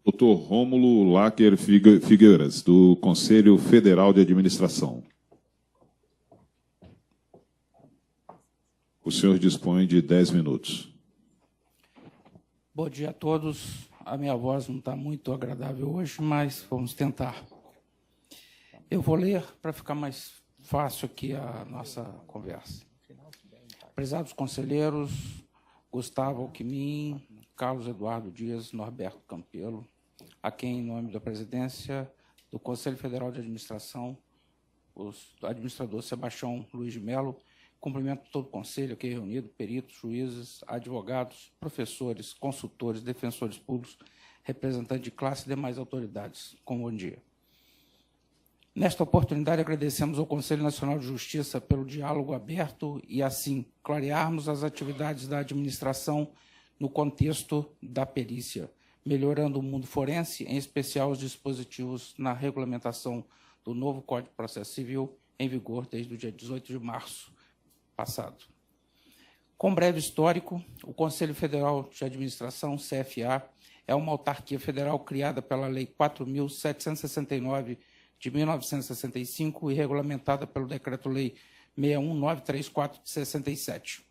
Dr. Rômulo Lacker Figueiras, do Conselho Federal de Administração. O senhor dispõe de 10 minutos. Bom dia a todos. A minha voz não está muito agradável hoje, mas vamos tentar. Eu vou ler para ficar mais fácil aqui a nossa conversa. Prezados conselheiros, Gustavo Alckmin, Carlos Eduardo Dias, Norberto Campelo, a quem, em nome da presidência do Conselho Federal de Administração, o administrador Sebastião Luiz de Mello, cumprimento todo o conselho aqui reunido, peritos, juízes, advogados, professores, consultores, defensores públicos, representantes de classe e demais autoridades. Com bom dia. Nesta oportunidade, agradecemos ao Conselho Nacional de Justiça pelo diálogo aberto e, assim, clarearmos as atividades da administração no contexto da perícia, melhorando o mundo forense, em especial os dispositivos na regulamentação do novo Código de Processo Civil, em vigor desde o dia 18 de março passado. Com breve histórico, o Conselho Federal de Administração, CFA, é uma autarquia federal criada pela Lei 4.769 de 1965 e regulamentada pelo Decreto-Lei 61934 de 67.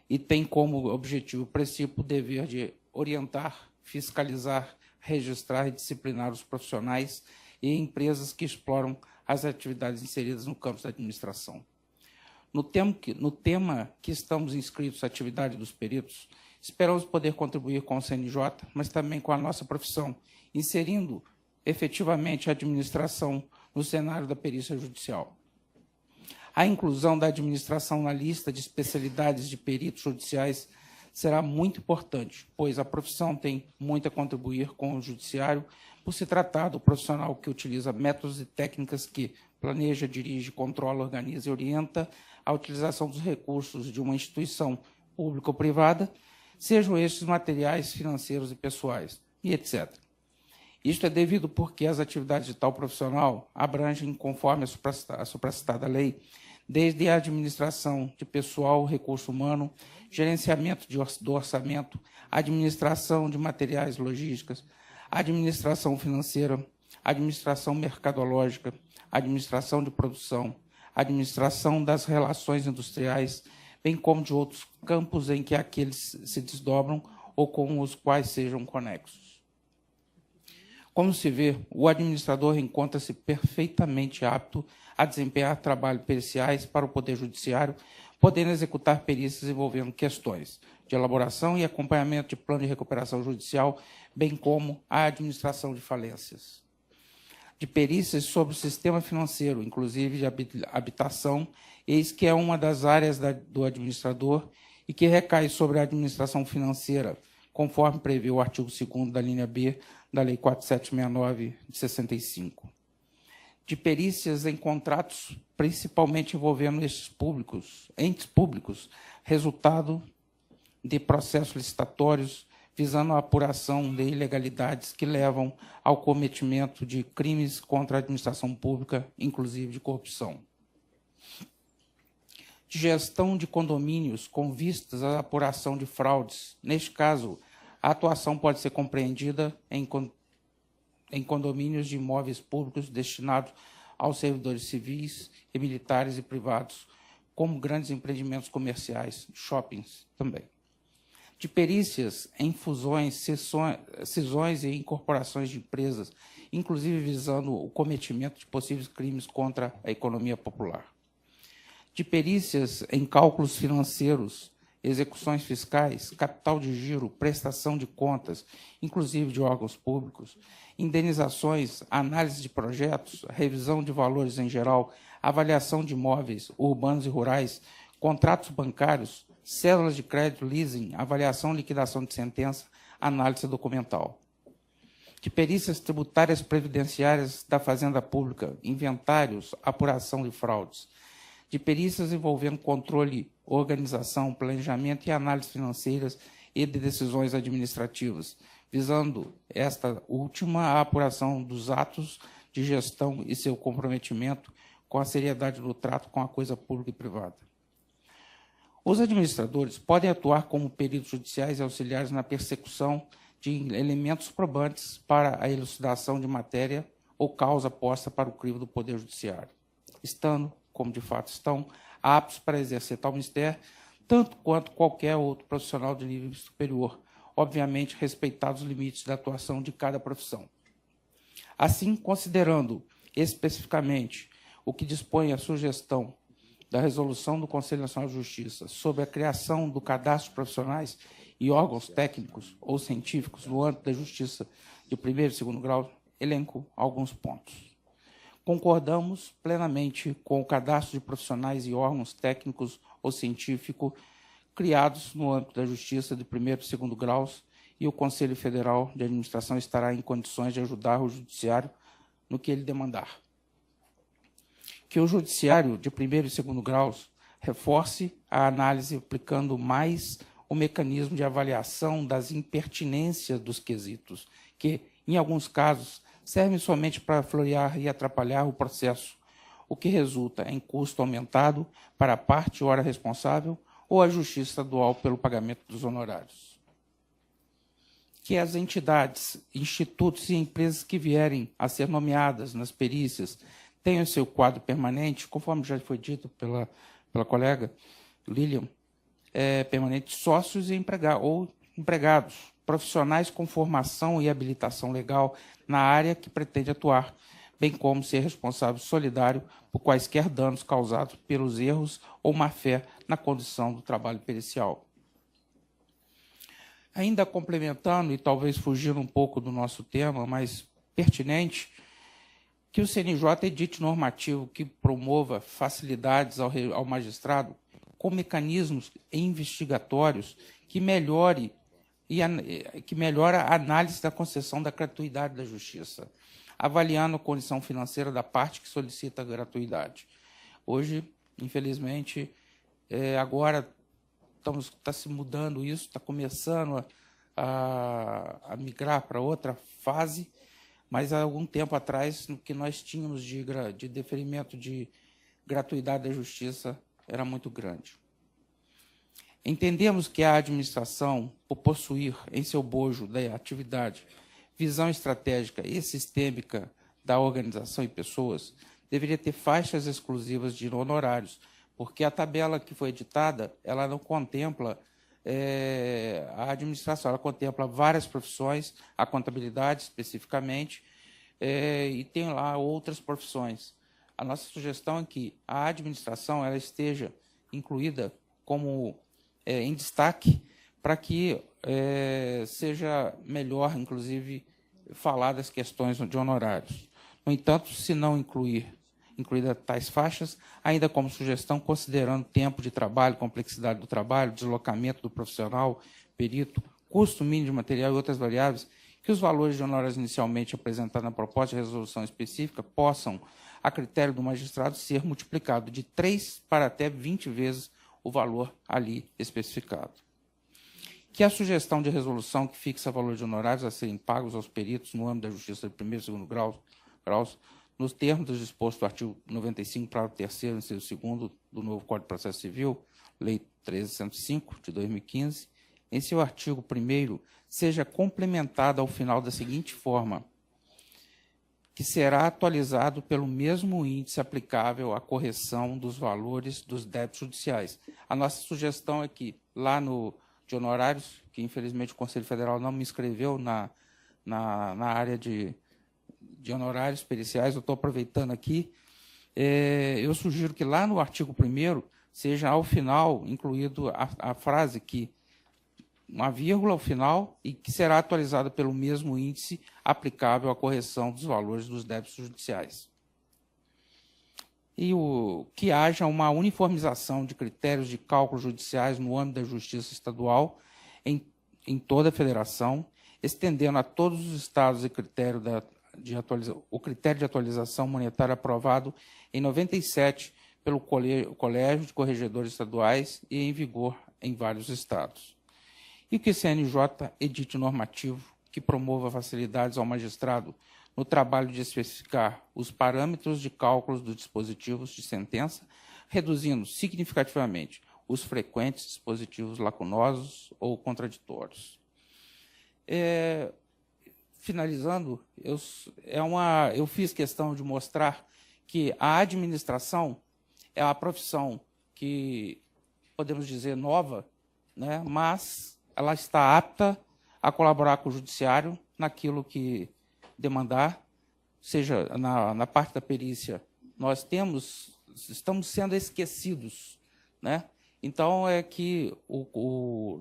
E tem como objetivo princípio o dever de orientar, fiscalizar, registrar e disciplinar os profissionais e empresas que exploram as atividades inseridas no campo da administração. No tema que estamos inscritos, a atividade dos peritos, esperamos poder contribuir com o CNJ, mas também com a nossa profissão, inserindo efetivamente a administração no cenário da perícia judicial. A inclusão da administração na lista de especialidades de peritos judiciais será muito importante, pois a profissão tem muito a contribuir com o judiciário, por se tratar do profissional que utiliza métodos e técnicas que planeja, dirige, controla, organiza e orienta a utilização dos recursos de uma instituição pública ou privada, sejam estes materiais, financeiros e pessoais, e etc. Isto é devido porque as atividades de tal profissional abrangem, conforme a supracitada lei, desde a administração de pessoal, recurso humano, gerenciamento do orçamento, administração de materiais logísticas, administração financeira, administração mercadológica, administração de produção, administração das relações industriais, bem como de outros campos em que aqueles se desdobram ou com os quais sejam conexos. Como se vê, o administrador encontra-se perfeitamente apto a desempenhar trabalhos periciais para o Poder Judiciário, podendo executar perícias envolvendo questões de elaboração e acompanhamento de plano de recuperação judicial, bem como a administração de falências. De perícias sobre o sistema financeiro, inclusive de habitação, eis que é uma das áreas do administrador e que recai sobre a administração financeira, conforme prevê o artigo 2º da linha B da Lei 4769 de 65. De perícias em contratos, principalmente envolvendo entes públicos, resultado de processos licitatórios, visando a apuração de ilegalidades que levam ao cometimento de crimes contra a administração pública, inclusive de corrupção. De gestão de condomínios com vistas à apuração de fraudes. Neste caso, a atuação pode ser compreendida em condomínios de imóveis públicos destinados aos servidores civis e militares e privados, como grandes empreendimentos comerciais, shoppings também. De perícias em fusões, cisões e incorporações de empresas, inclusive visando o cometimento de possíveis crimes contra a economia popular. De perícias em cálculos financeiros, execuções fiscais, capital de giro, prestação de contas, inclusive de órgãos públicos, indenizações, análise de projetos, revisão de valores em geral, avaliação de imóveis urbanos e rurais, contratos bancários, cédulas de crédito, leasing, avaliação e liquidação de sentença, análise documental. De perícias tributárias previdenciárias da Fazenda Pública, inventários, apuração de fraudes. De perícias envolvendo controle, organização, planejamento e análise financeiras e de decisões administrativas, visando esta última a apuração dos atos de gestão e seu comprometimento com a seriedade do trato com a coisa pública e privada. Os administradores podem atuar como peritos judiciais e auxiliares na persecução de elementos probantes para a elucidação de matéria ou causa posta para o crivo do Poder Judiciário, estando, como de fato estão, aptos para exercer tal ministério, tanto quanto qualquer outro profissional de nível superior, obviamente respeitados os limites da atuação de cada profissão. Assim, considerando especificamente o que dispõe a sugestão da resolução do Conselho Nacional de Justiça sobre a criação do cadastro de profissionais e órgãos técnicos ou científicos no âmbito da Justiça de primeiro e segundo grau, elenco alguns pontos. Concordamos plenamente com o cadastro de profissionais e órgãos técnicos ou científicos criados no âmbito da Justiça de primeiro e segundo graus, e o Conselho Federal de Administração estará em condições de ajudar o Judiciário no que ele demandar. Que o Judiciário de primeiro e segundo graus reforce a análise aplicando mais o mecanismo de avaliação das impertinências dos quesitos, que, em alguns casos, servem somente para florear e atrapalhar o processo, o que resulta em custo aumentado para a parte ora responsável ou a Justiça Estadual pelo pagamento dos honorários. Que as entidades, institutos e empresas que vierem a ser nomeadas nas perícias tenham seu quadro permanente, conforme já foi dito pela colega Lilian, permanente sócios e empregados, profissionais com formação e habilitação legal na área que pretende atuar, bem como ser responsável solidário por quaisquer danos causados pelos erros ou má-fé na condução do trabalho pericial. Ainda complementando, e talvez fugindo um pouco do nosso tema, mas pertinente, que o CNJ edite normativo que promova facilidades ao magistrado com mecanismos investigatórios que melhore a análise da concessão da gratuidade da justiça, avaliando a condição financeira da parte que solicita a gratuidade. Hoje, infelizmente, agora está se mudando isso, está começando a migrar para outra fase, mas há algum tempo atrás, o que nós tínhamos de deferimento de gratuidade da justiça era muito grande. Entendemos que a administração, por possuir em seu bojo da atividade visão estratégica e sistêmica da organização e pessoas, deveria ter faixas exclusivas de honorários, porque a tabela que foi editada, ela não contempla a administração, ela contempla várias profissões, a contabilidade especificamente, e tem lá outras profissões. A nossa sugestão é que a administração ela esteja incluída como em destaque para que seja melhor, inclusive, falar das questões de honorários. No entanto, se não incluídas tais faixas, ainda como sugestão, considerando tempo de trabalho, complexidade do trabalho, deslocamento do profissional, perito, custo mínimo de material e outras variáveis, que os valores de honorários inicialmente apresentados na proposta de resolução específica possam, a critério do magistrado, ser multiplicado de 3 para até 20 vezes o valor ali especificado. Que a sugestão de resolução que fixa valor de honorários a serem pagos aos peritos no âmbito da Justiça de primeiro e segundo graus, nos termos do disposto do artigo 95, parágrafo 3º, inciso 2º do novo Código de Processo Civil, Lei 13.105, de 2015, em seu artigo 1º, seja complementada ao final da seguinte forma, que será atualizado pelo mesmo índice aplicável à correção dos valores dos débitos judiciais. A nossa sugestão é que, lá de honorários, que infelizmente o Conselho Federal não me inscreveu na área de honorários periciais, eu estou aproveitando aqui, eu sugiro que lá no artigo 1º seja ao final incluído a frase que uma vírgula ao final e que será atualizada pelo mesmo índice aplicável à correção dos valores dos débitos judiciais. E que haja uma uniformização de critérios de cálculo judiciais no âmbito da Justiça Estadual em toda a Federação, estendendo a todos os estados o critério de atualização monetária aprovado em 97 pelo Colégio de Corregedores Estaduais e em vigor em vários estados. E que o CNJ edite normativo que promova facilidades ao magistrado no trabalho de especificar os parâmetros de cálculos dos dispositivos de sentença, reduzindo significativamente os frequentes dispositivos lacunosos ou contraditórios. Finalizando, eu fiz questão de mostrar que a administração é uma profissão que, podemos dizer, nova, né? Mas ela está apta a colaborar com o judiciário naquilo que demandar, seja na parte da perícia. Nós estamos sendo esquecidos, né? Então, é que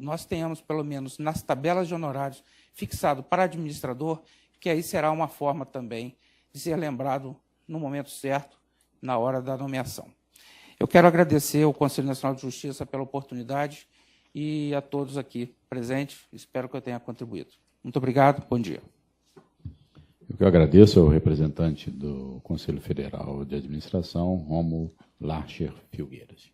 nós tenhamos, pelo menos nas tabelas de honorários, fixado para administrador, que aí será uma forma também de ser lembrado no momento certo, na hora da nomeação. Eu quero agradecer ao Conselho Nacional de Justiça pela oportunidade e a todos aqui presentes. Espero que eu tenha contribuído. Muito obrigado, bom dia. Eu que agradeço ao representante do Conselho Federal de Administração, Rômulo Larcher Filgueiras.